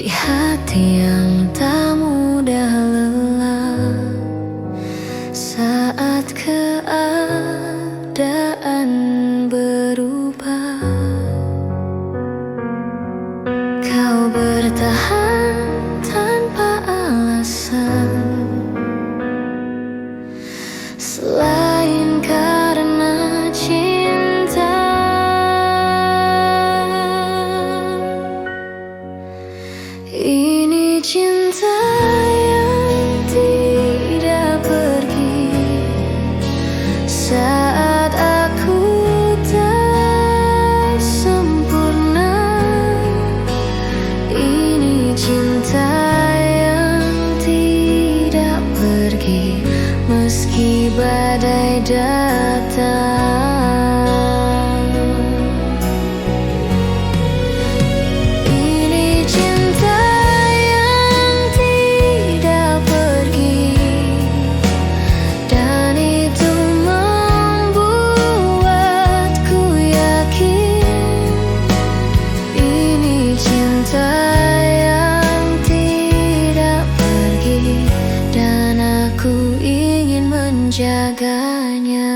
di hati yang tak mudah lelah saat keadaan berubah. Kau bertahan tanpa alasan selain karena cinta. Ini cinta yang tidak pergi saat aku tak sempurna. Ini cinta yang tidak pergi meski badai datang. Menjaganya.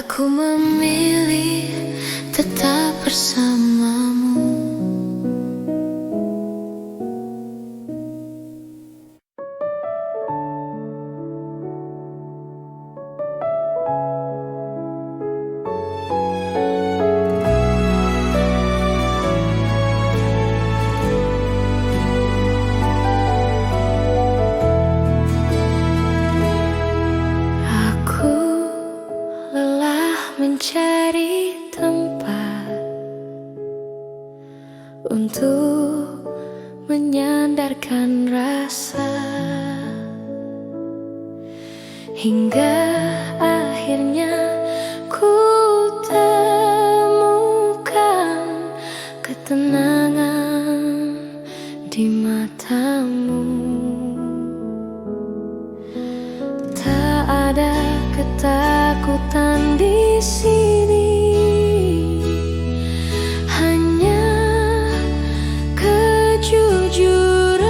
Aku memilih tetap bersamamu. Mencari tempat untuk menyandarkan rasa hingga akhirnya ku temukan ketenangan di matamu. Tak ada ketakutan di sini, hanya kejujuran.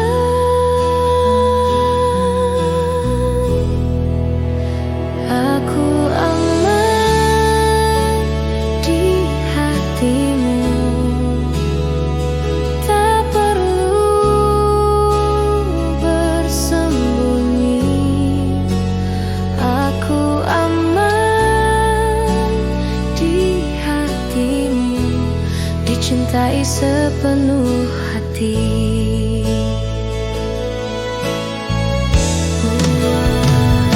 Aku aman di hatimu, tak perlu bersembunyi. Aku dicintai sepenuh hati.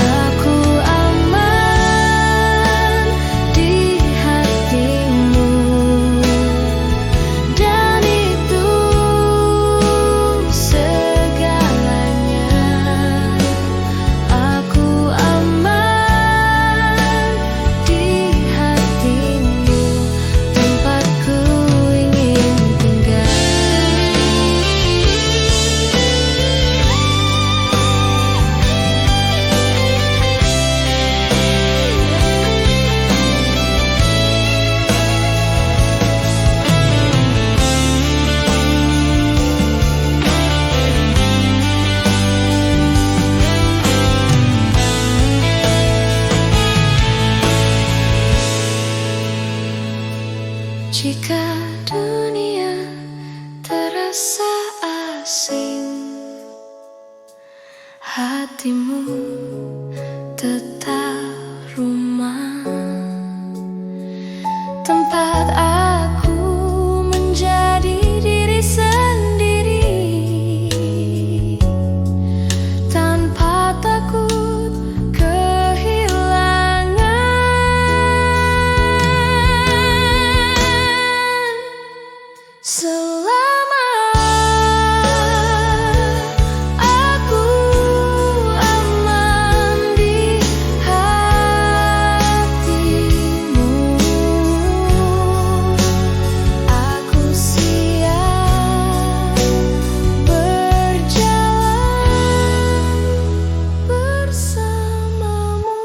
Aku aman di hatimu, dan itu segalanya. Aku aman di hatimu, tempatku ingin tinggal. Jika dunia terasa asing, hatimu tetap rumah, tempat aku menjadi diri sendiri, tanpa takut kehilangan. Selama aku aman di hatimu, aku siap berjalan bersamamu.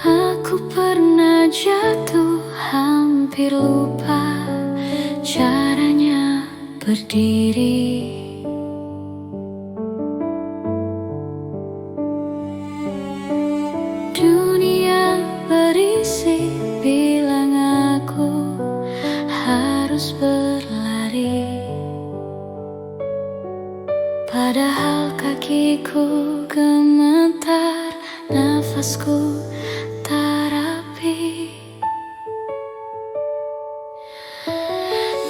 Aku pernah jatuh, hampir lupa caranya berdiri. Dunia berisik bilang aku harus berlari, padahal kakiku gemetar, nafasku tak rapi.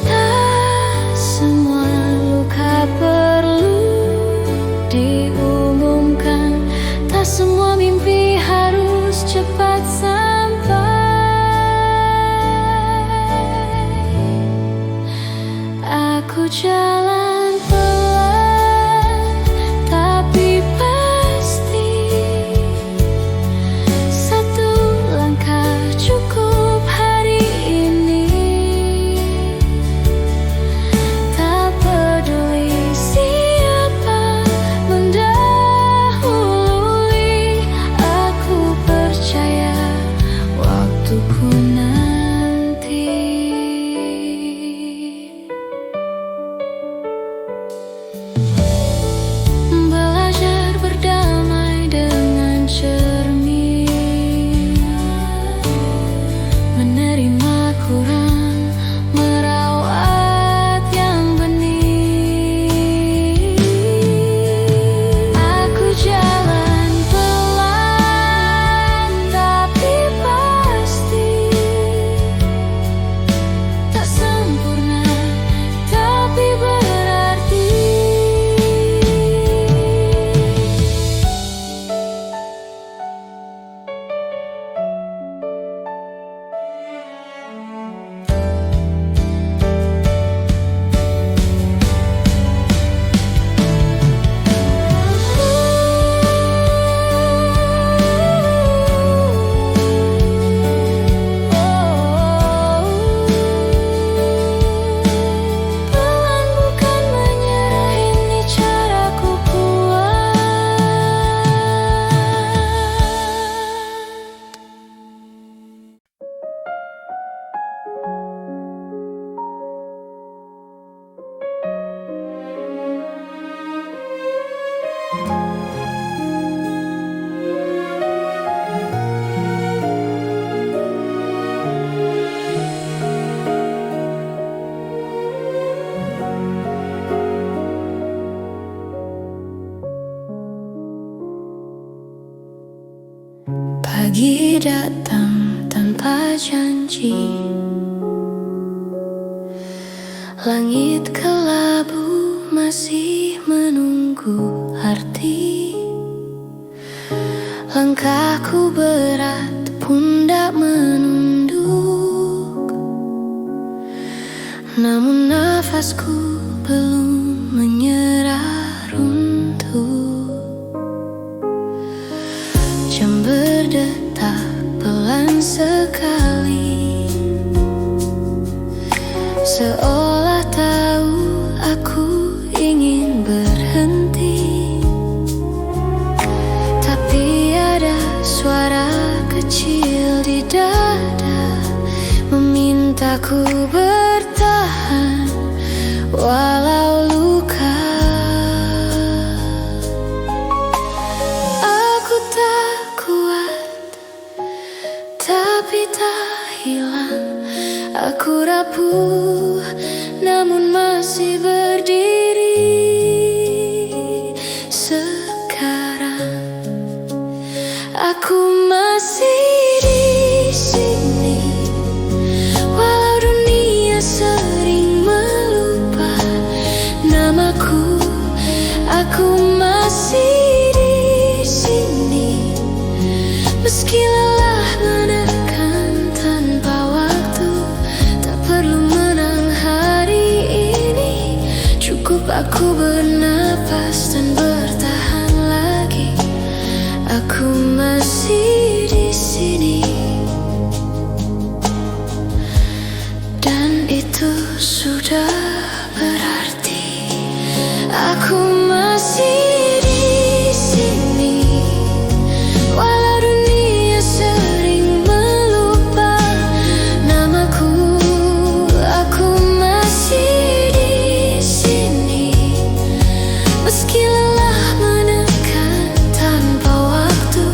Tak semua luka perlu diumumkan, tak semua mimpi harus cepat sampai. Aku jalan pelan tapi pasti, satu langkah cukup hari ini. Tak peduli siapa mendahului, aku percaya waktuku nanti. Belajar berdamai dengan cermin, menerima kurang, merawat yang benih. Aku jalan pelan tapi pasti, tak sempurna tapi berarti. Pelan bukan menyerah, ini caraku kuat. Pagi datang tanpa janji, langit kelabu masih menunggu arti. Langkahku berat, pundak menunduk, namun nafasku belum menyerah runtuh. Jam berdetak pelan sekali, seolah tahu aku ingin berhenti. Cintaku bertahan walau luka. Aku tak kuat, tapi tak hilang. Aku rapuh, namun masih berdiri. Sekarang aku masih di sini, walau dunia sering melupa namaku. Aku masih di sini, meski lelah menekan tanpa waktu. Tak perlu menang hari ini, cukup aku bernafas dan bertahan lagi. Aku masih di sini, dan itu sudah berarti. Aku masih di sini, walau dunia sering melupa namaku. Aku masih di sini, meski lelah menekan tanpa waktu.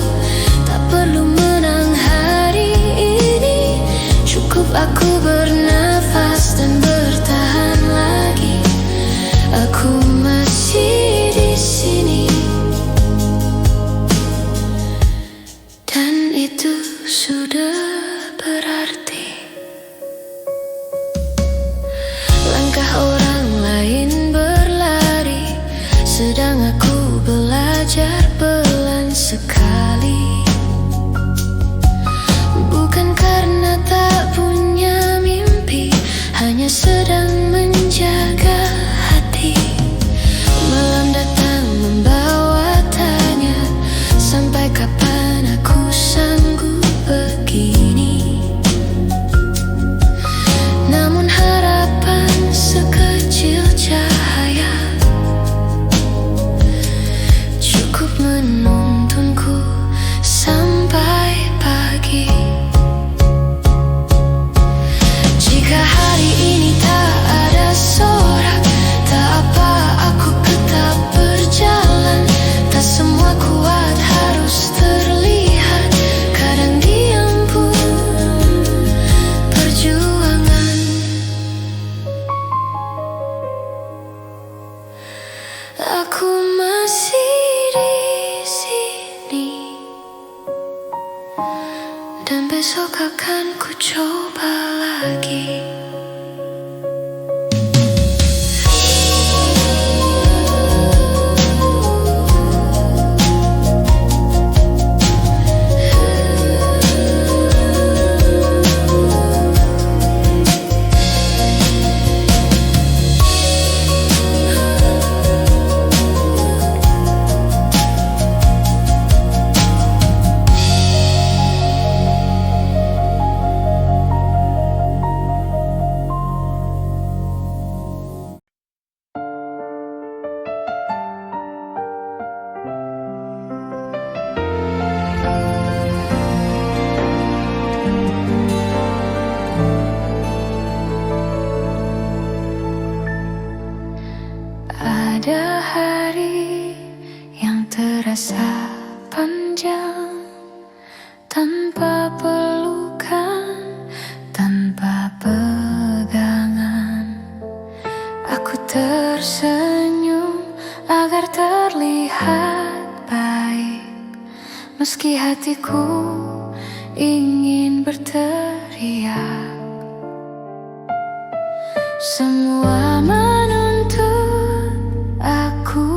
Tak perlu menang hari ini, cukup aku bernafas dan bertahan lagi. Aku masih di sini, dan itu sudah berarti. Langkah orang lain berlari, sedang aku belajar pelan sekali. Bukan karena tak punya mimpi, hanya sedang menjaga hati. Malam datang membawa tanya, sampai kapan aku sanggup begini. Namun harapan sekecil cahaya cukup menuntunku sampai pagi. Jika hari ini tak ada sorak, tak apa, aku tetap berjalan. Tak semua kuat harus terlihat, kadang diam pun perjuangan. Aku masih di sini, dan besok akan ku coba lagi. Ada hari yang terasa panjang, tanpa pelukan, tanpa pegangan. Aku tersenyum agar terlihat baik, meski hatiku ingin berteriak. Semua menuntut aku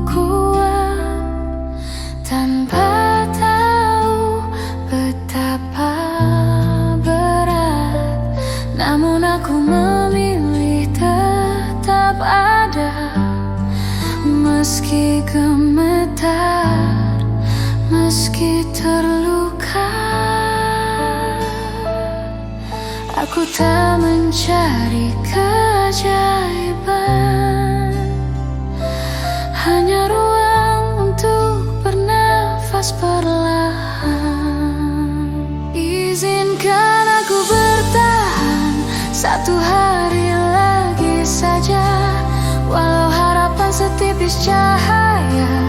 kuat, tanpa tahu betapa berat. Namun aku memilih tetap ada, meski gemetar, meski terluka. Aku tak mencari keajaiban, hanya ruang untuk bernafas perlahan. Izinkan aku bertahan Satu hari lagi saja, walau harapan setipis cahaya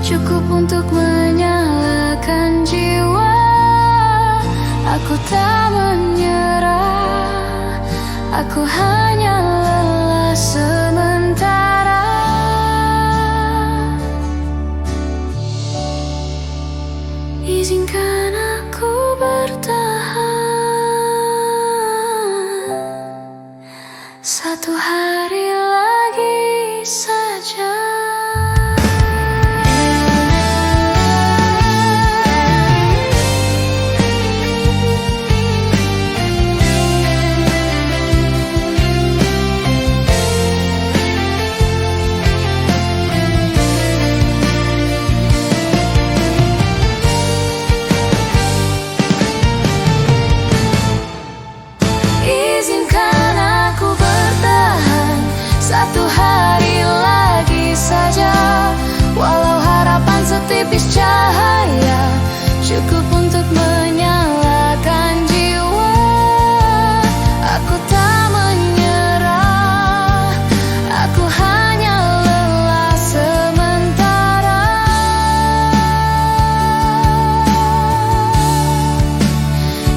cukup untuk menyalakan jiwa. Aku tak menyerah, aku hanya lelah sementara. Izinkan aku bertahan satu hari lagi saja. Izinkan aku bertahan satu hari lagi saja, walau harapan setipis cahaya cukup untuk menyalakan jiwa. Aku tak menyerah, aku hanya lelah sementara.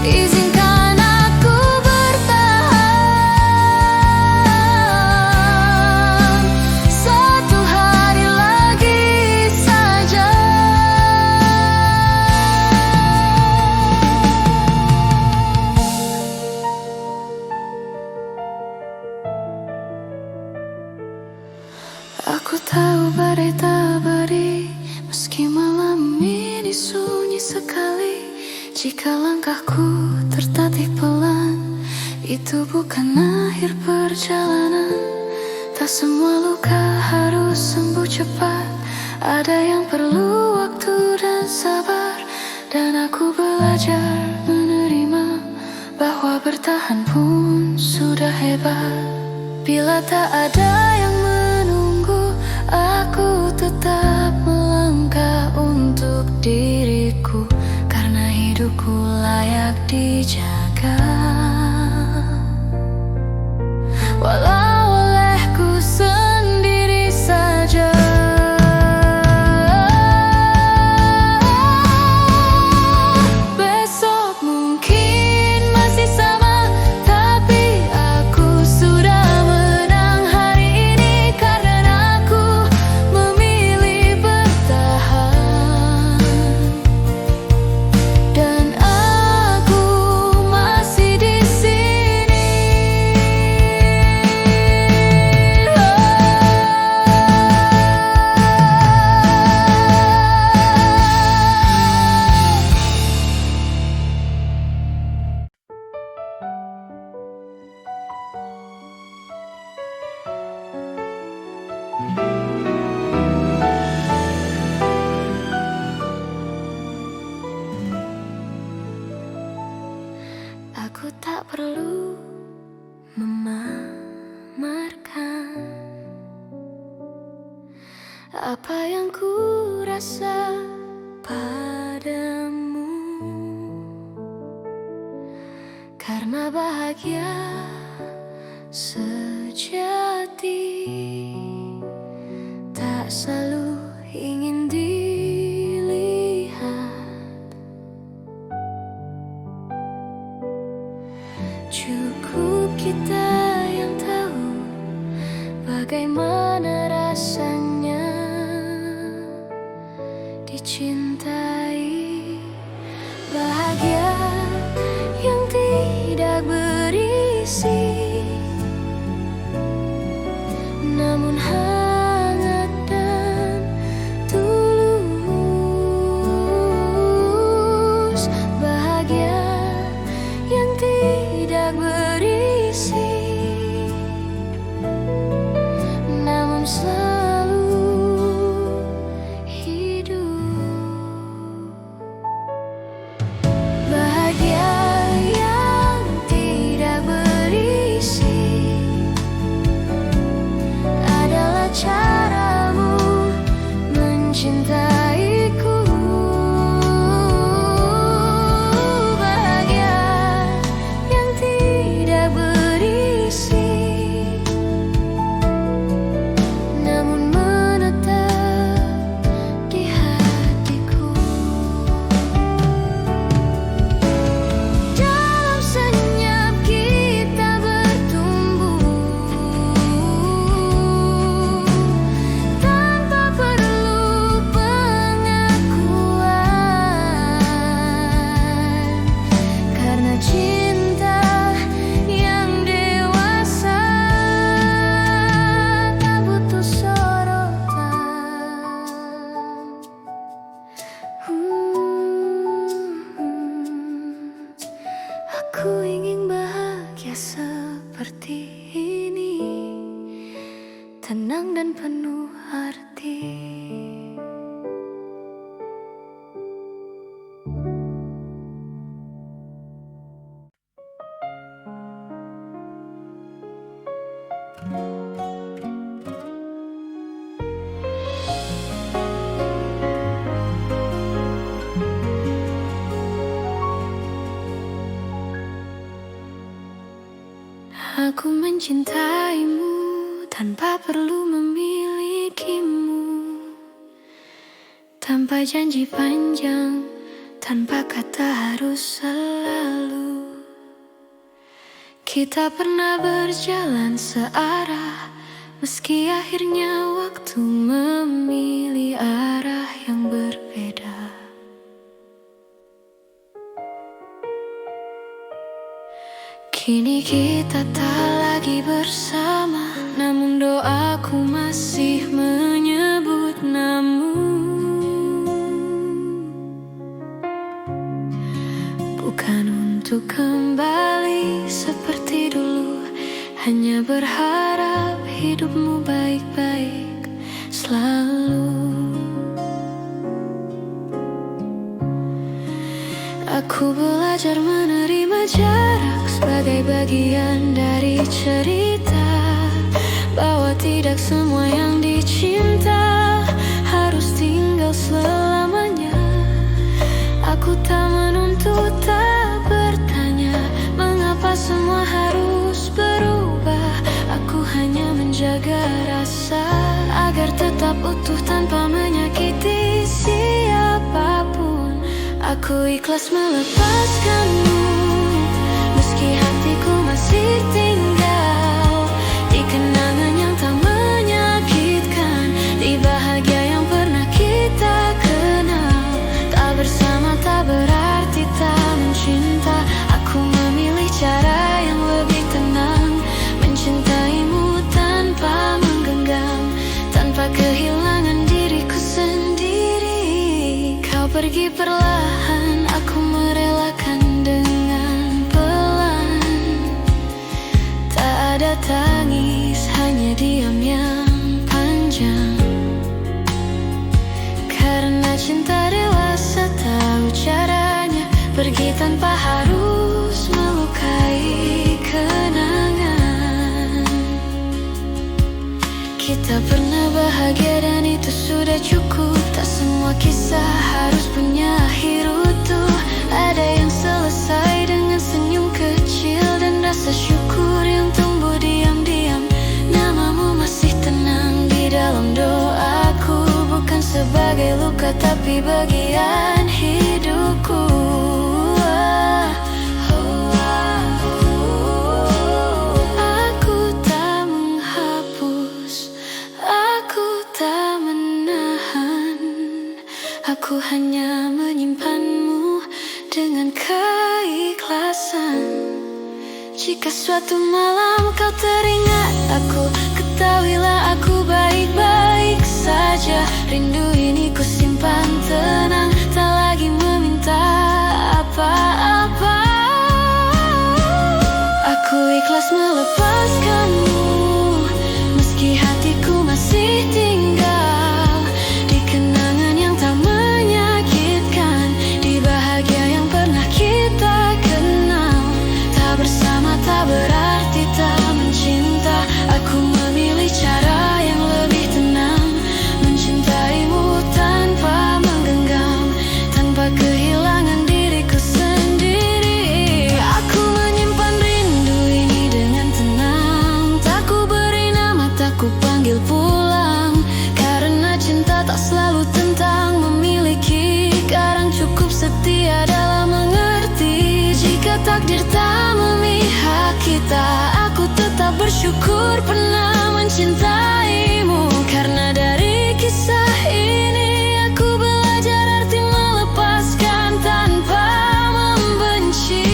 Izinkan aku bertahan satu hari lagi saja. Aku tahu badai tak beri, meski malam ini sunyi sekali. Jika langkahku tertatih pelan, itu bukan akhir perjalanan. Tak semua luka harus sembuh cepat, ada yang perlu waktu dan sabar. Dan aku belajar menerima bahwa bertahan pun sudah hebat. Bila tak ada yang menunggu, aku tetap melangkah untuk diriku, karena hidupku layak dijaga. Walau olehku sendiri saja. Besok mungkin masih sama, tapi aku sudah menang hari ini, karena aku memilih bertahan. Dan aku masih di sini. Aku tak perlu memamerkan apa yang ku rasa padamu, karena bahagia sejati tak selalu ingin dilihat. Cukup kita yang tahu bagaimana rasanya dicintai, bahagia yang tidak berisi, namun hangat dan tulus. Bahagia yang tidak berisi, namun selalu hidup. Aku mencintaimu tanpa perlu memilikimu, tanpa janji panjang, tanpa kata harus selalu. Kita pernah berjalan searah, meski akhirnya waktu memilih arah yang berbeda. Kini kita tak lagi bersama, namun doaku masih menyebut namamu. Bukan untuk kembali seperti dulu, hanya berharap hidupmu baik-baik selalu. Aku belajar menerima jarak sebagai bagian dari cerita, bahwa tidak semua yang dicinta harus tinggal selamanya. Aku tak menuntut, tak bertanya mengapa semua harus berubah. Aku hanya menjaga rasa agar tetap utuh tanpa menyakiti siapapun. Aku ikhlas melepaskanmu, meski hatiku masih tinggal di kenangan yang tak menyakitkan, di bahagia yang pernah kita kenal. Tak bersama tak berarti tak mencinta. Aku memilih cara yang lebih tenang, mencintaimu tanpa menggenggam, tanpa kehilangan diriku sendiri. Kau pergi perlahan, aku merelakan dengan pelan. Tak ada tangis, hanya diam yang panjang. Karena cinta dewasa tahu caranya pergi tanpa harus melukai kenangan. Kita pernah bahagia dan itu sudah cukup. Tak semua kisah harus punya akhir utuh. Ada yang selesai dengan senyum kecil dan rasa syukur yang tumbuh diam-diam. Namamu masih tenang di dalam doaku, bukan sebagai luka tapi bagian hidupku. Aku tak menghapus, aku tak menahan, aku hanya menyimpanmu dengan keikhlasan. Jika suatu malam kau teringat aku, ketahuilah aku baik-baik saja. Rindu ini ku simpan tenang, tak lagi meminta apa-apa. Aku ikhlas melepaskanmu, meski hatiku masih tinggal di kenangan yang tak menyakitkan, di bahagia yang pernah kita kenal. Tak bersama tak berarti tak mencinta. Aku memilih cara yang lebih tenang, mencintaimu tanpa menggenggam, tanpa kehilangan diriku sendiri. Aku menyimpan rindu ini dengan tenang, tak ku beri nama, tak ku panggil pulang. Karena cinta tak selalu tentang memiliki, kadang cukup setia dalam mengerti. Jika takdir tak memihak kita, aku tetap bersyukur pernah mencintaimu. Karena dari kisah ini aku belajar arti melepaskan tanpa membenci.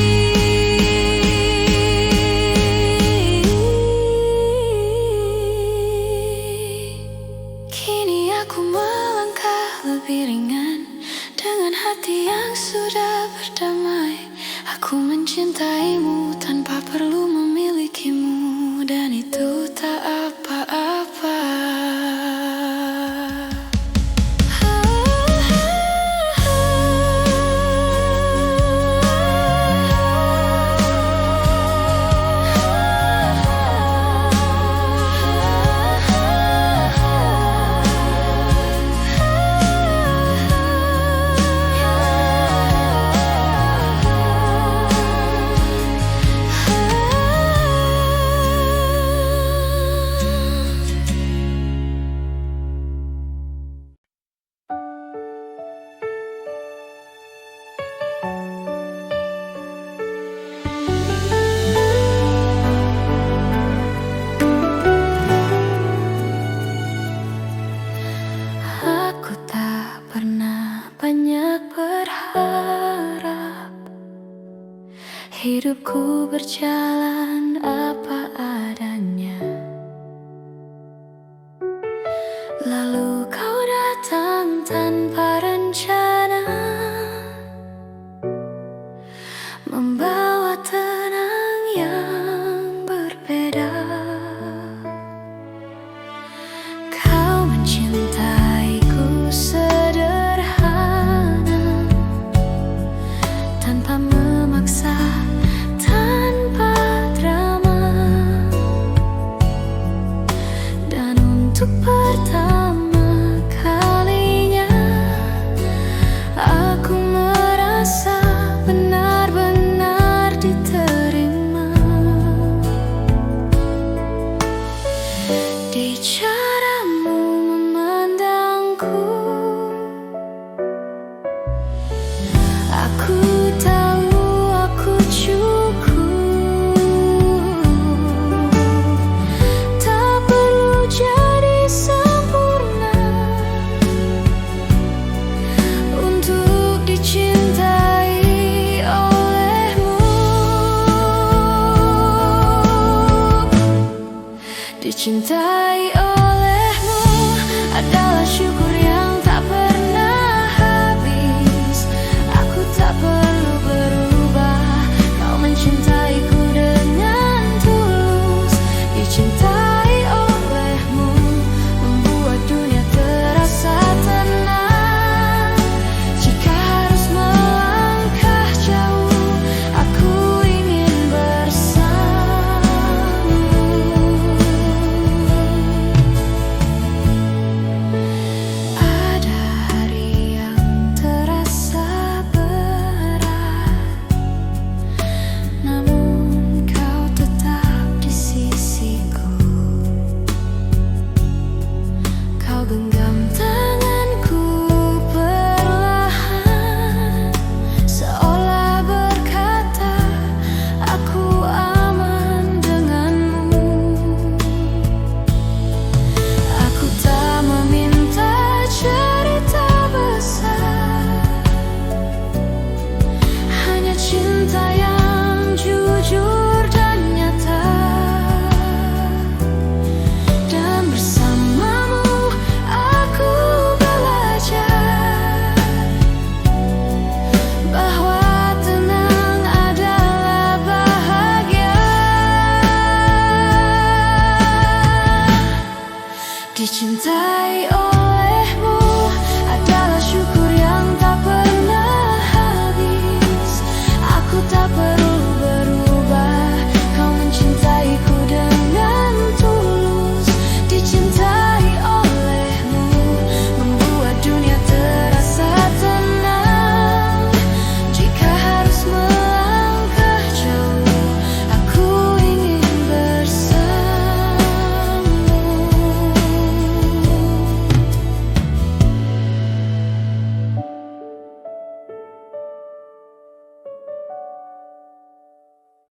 Kini aku melangkah lebih ringan dengan hati yang sudah berdamai. Aku mencintaimu tanpa perlu memilikimu, dan itu tak apa-apa. hidupku berjalan apa adanya. Lalu kau datang tanpa rencana, membawa tenang yang berbeda. Kau mencintaiku sederhana, tanpa memaksa, tanpa drama. Dan untuk pertama kalinya aku merasa benar-benar diterima. Di caramu memandangku, aku tahu aku cukup. Tak perlu jadi sempurna untuk dicintai olehmu. Dicintai olehmu adalah syukur yang tak pernah habis. Aku tak perlu berubah, kau mencintaiku dengan tulus. Dicintai olehmu membuat dunia terasa tenang. Jika harus melangkah jauh, aku ingin bersamamu. Ada hari yang terasa berat, namun kau tetap di sisiku. Kau genggam tanganku perlahan, seolah berkata, aku aman denganmu. Aku tak meminta cerita besar, hanya cinta yang jujur dan nyata. Dan bersamamu aku belajar bahwa tenang adalah bahagia. Dicintai